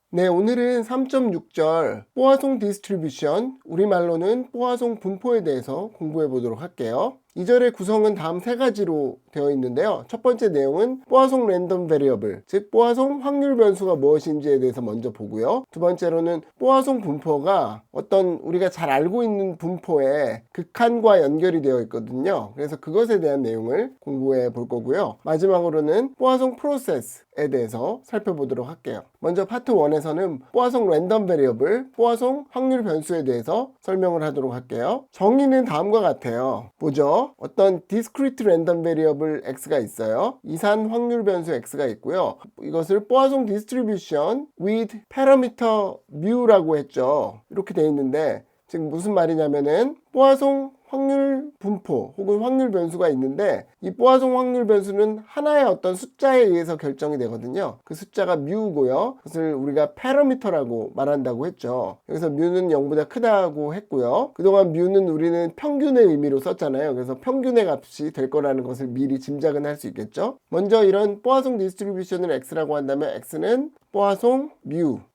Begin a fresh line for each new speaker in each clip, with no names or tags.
네, 오늘은 3.6절 뽀아송 디스트리뷰션, 우리말로는 뽀아송 분포에 대해서 공부해 보도록 할게요. 이 절의 구성은 다음 세 가지로 되어 있는데요. 첫 번째 내용은 뽀아송 랜덤 베리어블, 즉 뽀아송 확률 변수가 무엇인지에 대해서 먼저 보고요. 두 번째로는 뽀아송 분포가 어떤 우리가 잘 알고 있는 분포의 극한과 연결이 되어 있거든요. 그래서 그것에 대한 내용을 공부해 볼 거고요. 마지막으로는 뽀아송 프로세스에 대해서 살펴보도록 할게요. 먼저 파트 1에서는 뽀아송 랜덤 베리어블, 뽀아송 확률 변수에 대해서 설명을 하도록 할게요. 정의는 다음과 같아요. 보죠. 어떤 discrete random variable x가 있어요. 이산 확률 변수 x가 있고요. 이것을 뽀아송 distribution with parameter mu라고 했죠. 이렇게 돼 있는데 지금 무슨 말이냐면은 뽀아송 확률 분포 혹은 확률 변수가 있는데 이 뽀아송 확률 변수는 하나의 어떤 숫자에 의해서 결정이 되거든요. 그 숫자가 뮤고요. 그것을 우리가 파라미터라고 말한다고 했죠. 여기서 뮤는 0보다 크다고 했고요. 그동안 뮤는 우리는 평균의 의미로 썼잖아요. 그래서 평균의 값이 될 거라는 것을 미리 짐작은 할 수 있겠죠. 먼저 이런 뽀아송 디스트리뷰션을 x라고 한다면 x는 뽀아송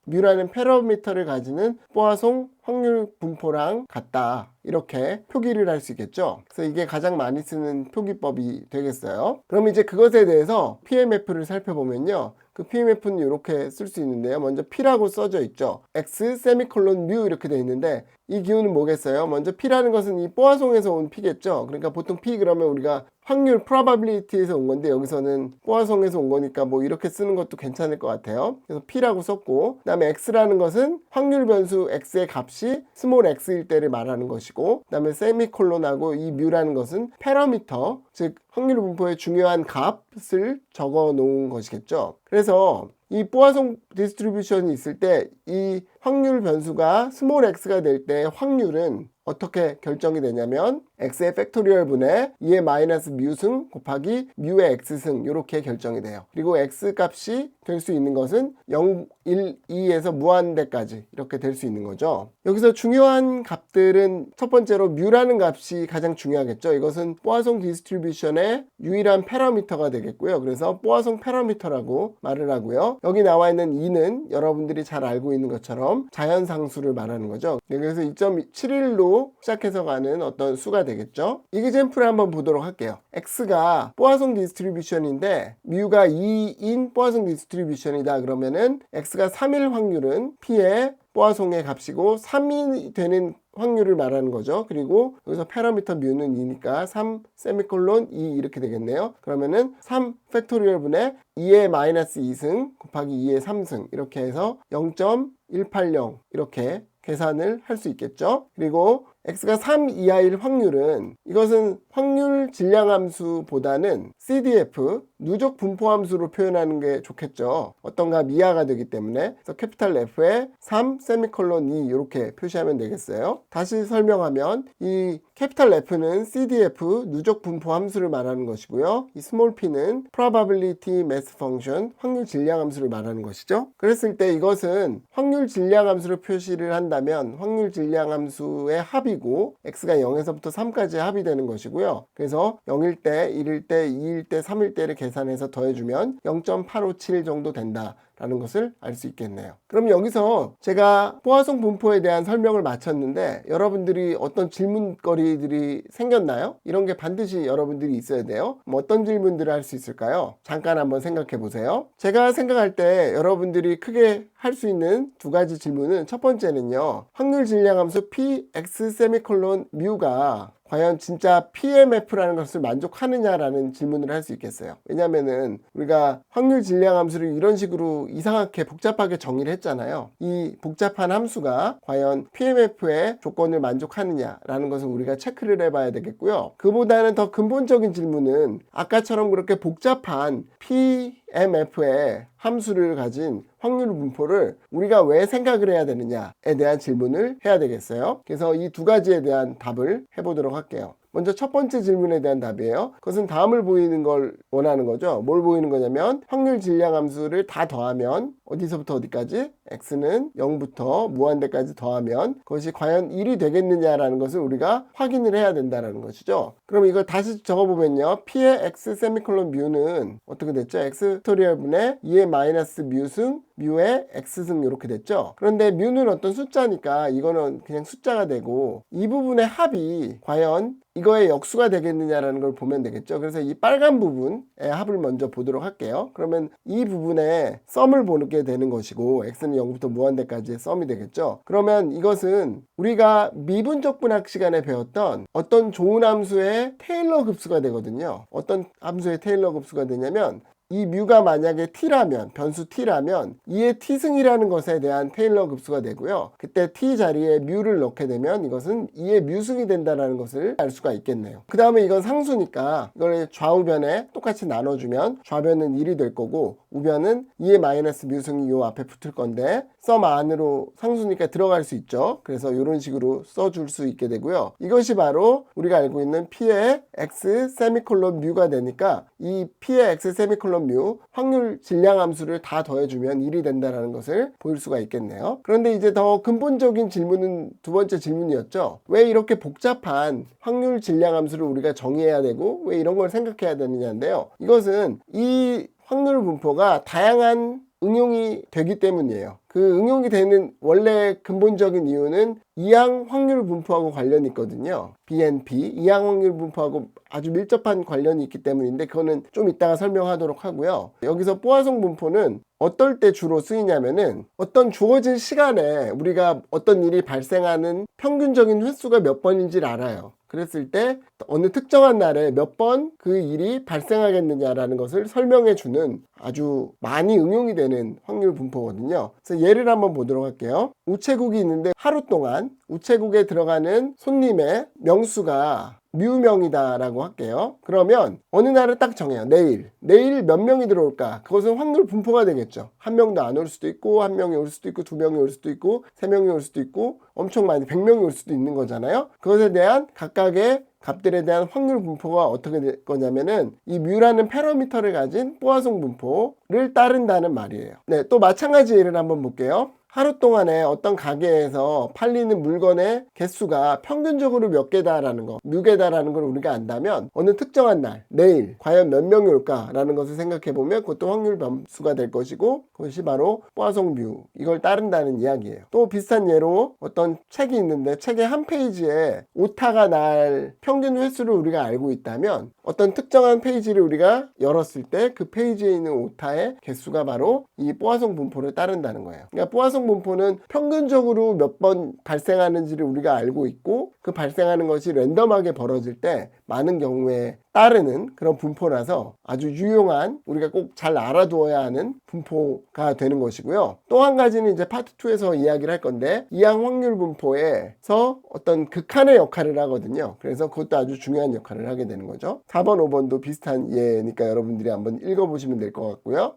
뮤라는 패러미터를 가지는 뽀아송 확률 분포랑 같다. 이렇게 표기를 할 수 있겠죠. 그래서 이게 가장 많이 쓰는 표기법이 되겠어요. 그럼 이제 그것에 대해서 PMF를 살펴보면요. 그 PMF는 이렇게 쓸 수 있는데요. 먼저 P라고 써져 있죠. X 세미콜론 뮤 이렇게 돼 있는데 이 기호는 뭐겠어요? 먼저 P라는 것은 이 뽀아송에서 온 P겠죠. 그러니까 보통 P 그러면 우리가 확률 probability에서 온 건데 여기서는 뽀아송에서 온 거니까 뭐 이렇게 쓰는 것도 괜찮을 것 같아요. 그래서 P라고 썼고 그 다음에 X라는 것은 확률 변수 X의 값이 스몰 x일 때를 말하는 것이고 그 다음에 세미콜론하고 이 뮤라는 것은 패러미터 즉 확률 분포의 중요한 값을 적어 놓은 것이겠죠. 그래서 이 뽀아송 디스트리뷰션이 있을 때 이 확률 변수가 스몰 x가 될 때 확률은 어떻게 결정이 되냐면 x의 팩토리얼 분의 2의 마이너스 뮤승 곱하기 뮤의 x승 이렇게 결정이 돼요. 그리고 x 값이 될 수 있는 것은 0, 1, 2에서 무한대까지 이렇게 될 수 있는 거죠. 여기서 중요한 값들은 첫 번째로 뮤라는 값이 가장 중요하겠죠. 이것은 뽀아송 디스트리뷰션의 유일한 패러미터가 되겠고요. 그래서 뽀아송 패러미터라고 말을 하고요. 여기 나와 있는 2는 여러분들이 잘 알고 있는 것처럼 자연상수를 말하는 거죠. 그래서 2.71로 시작해서 가는 어떤 수가 되겠죠. 이그젬플을 한번 보도록 할게요. x가 뽀아송 디스트리뷰션인데 뮤가 2인 뽀아송 디스트리뷰션이다 그러면은 x가 3일 확률은 p의 뽀아송의 값이고 3이 되는 확률을 말하는 거죠. 그리고 여기서 패러미터 뮤는 2니까 3 세미콜론 2 이렇게 되겠네요. 그러면은 3 팩토리얼 분의 2의 마이너스 2승 곱하기 2의 3승 이렇게 해서 0.180 이렇게 계산을 할 수 있겠죠. 그리고 x가 3 이하일 확률은 이것은 확률 질량함수보다는 CDF 누적 분포함수로 표현하는 게 좋겠죠. 어떤 값 이하가 되기 때문에 그래서 캐피탈 F에 3 세미콜론 2 이렇게 표시하면 되겠어요. 다시 설명하면 이 캐피탈 F는 CDF 누적 분포 함수를 말하는 것이고요. 이 스몰 p는 probability mass function 확률 질량 함수를 말하는 것이죠. 그랬을 때 이것은 확률 질량 함수로 표시를 한다면 확률 질량 함수의 합이고 x가 0에서부터 3까지 합이 되는 것이고요. 그래서 0일 때, 1일 때, 2일 때, 3일 때를 계산해서 더해주면 0.857 정도 된다. 라는 것을 알 수 있겠네요. 그럼 여기서 제가 뽀아송 분포에 대한 설명을 마쳤는데 여러분들이 어떤 질문거리들이 생겼나요? 이런 게 반드시 여러분들이 있어야 돼요. 어떤 질문들을 할 수 있을까요? 잠깐 한번 생각해 보세요. 제가 생각할 때 여러분들이 크게 할 수 있는 두 가지 질문은 첫 번째는요. 확률 질량함수 p x 세미콜론 뮤가 과연 진짜 PMF라는 것을 만족하느냐라는 질문을 할 수 있겠어요. 왜냐면은 우리가 확률 질량 함수를 이런 식으로 이상하게 복잡하게 정의를 했잖아요. 이 복잡한 함수가 과연 PMF의 조건을 만족하느냐라는 것을 우리가 체크를 해봐야 되겠고요. 그보다는 더 근본적인 질문은 아까처럼 그렇게 복잡한 PMF의 함수를 가진 확률 분포를 우리가 왜 생각을 해야 되느냐에 대한 질문을 해야 되겠어요. 그래서 이 두 가지에 대한 답을 해보도록 할게요. 먼저 첫 번째 질문에 대한 답이에요. 그것은 다음을 보이는 걸 원하는 거죠. 뭘 보이는 거냐면 확률 질량 함수를 다 더하면 어디서부터 어디까지? x는 0부터 무한대까지 더하면 그것이 과연 1이 되겠느냐라는 것을 우리가 확인을 해야 된다는 것이죠. 그럼 이걸 다시 적어보면요. p의 x 세미콜론 뮤는 어떻게 됐죠? x 팩토리얼 분의 2의 마이너스 뮤승 뮤의 x승 이렇게 됐죠. 그런데 뮤는 어떤 숫자니까 이거는 그냥 숫자가 되고 이 부분의 합이 과연 이거의 역수가 되겠느냐라는 걸 보면 되겠죠. 그래서 이 빨간 부분의 합을 먼저 보도록 할게요. 그러면 이 부분에 썸을 보게 되는 것이고 x는 0부터 무한대까지의 썸이 되겠죠. 그러면 이것은 우리가 미분적 분학 시간에 배웠던 어떤 좋은 함수의 테일러 급수가 되거든요. 어떤 함수의 테일러 급수가 되냐면 이 뮤가 만약에 t라면, 변수 t라면 2의 t승이라는 것에 대한 테일러 급수가 되고요. 그때 t 자리에 뮤를 넣게 되면 이것은 2의 뮤승이 된다는 것을 알 수가 있겠네요. 그 다음에 이건 상수니까 이걸 좌우변에 똑같이 나눠주면 좌변은 1이 될 거고 우변은 2의 마이너스 뮤승이 요 앞에 붙을 건데 썸 안으로 상수니까 들어갈 수 있죠. 그래서 이런 식으로 써줄 수 있게 되고요. 이것이 바로 우리가 알고 있는 p의 x 세미콜론 뮤가 되니까 이 p의 x 세미콜론 뮤 확률 질량 함수를 다 더해주면 1이 된다는 것을 볼 수가 있겠네요. 그런데 이제 더 근본적인 질문은 두 번째 질문이었죠. 왜 이렇게 복잡한 확률 질량 함수를 우리가 정의해야 되고 왜 이런 걸 생각해야 되느냐인데요. 이것은 이 확률 분포가 다양한 응용이 되기 때문이에요. 그 응용이 되는 원래 근본적인 이유는 이항 확률 분포하고 관련이 있거든요. BNP, 이항 확률 분포하고 아주 밀접한 관련이 있기 때문인데 그거는 좀 이따가 설명하도록 하고요. 여기서 포화송 분포는 어떨 때 주로 쓰이냐면은 어떤 주어진 시간에 우리가 어떤 일이 발생하는 평균적인 횟수가 몇 번인지를 알아요. 그랬을 때 어느 특정한 날에 몇 번 그 일이 발생하겠느냐라는 것을 설명해 주는 아주 많이 응용이 되는 확률 분포거든요. 그래서 예를 한번 보도록 할게요. 우체국이 있는데 하루 동안 우체국에 들어가는 손님의 명수가 뮤명이다 라고 할게요. 그러면 어느 날을 딱 정해요. 내일 몇 명이 들어올까? 그것은 확률 분포가 되겠죠. 한 명도 안 올 수도 있고 한 명이 올 수도 있고 두 명이 올 수도 있고 세 명이 올 수도 있고 엄청 많이 100명이 올 수도 있는 거잖아요. 그것에 대한 각각의 값들에 대한 확률 분포가 어떻게 될 거냐면은 이 뮤라는 패러미터를 가진 포화송 분포를 따른다는 말이에요. 네, 또 마찬가지 예를 한번 볼게요. 하루 동안에 어떤 가게에서 팔리는 물건의 개수가 평균적으로 몇 개다라는 거, 뮤개다라는 걸 우리가 안다면 어느 특정한 날, 내일 과연 몇 명이 올까라는 것을 생각해 보면 그것도 확률 변수가 될 것이고 그것이 바로 포화송 뮤, 이걸 따른다는 이야기예요. 또 비슷한 예로 어떤 책이 있는데 책의 한 페이지에 오타가 날 평균 횟수를 우리가 알고 있다면 어떤 특정한 페이지를 우리가 열었을 때 그 페이지에 있는 오타의 개수가 바로 이 포화송 분포를 따른다는 거예요. 그러니까 포화송 분포는 평균적으로 몇 번 발생하는지를 우리가 알고 있고 그 발생하는 것이 랜덤하게 벌어질 때 많은 경우에 따르는 그런 분포라서 아주 유용한 우리가 꼭 잘 알아두어야 하는 분포가 되는 것이고요. 또 한 가지는 이제 파트 2에서 이야기를 할 건데 이항 확률 분포에서 어떤 극한의 역할을 하거든요. 그래서 그것도 아주 중요한 역할을 하게 되는 거죠. 4번, 5번도 비슷한 예니까 여러분들이 한번 읽어보시면 될 것 같고요.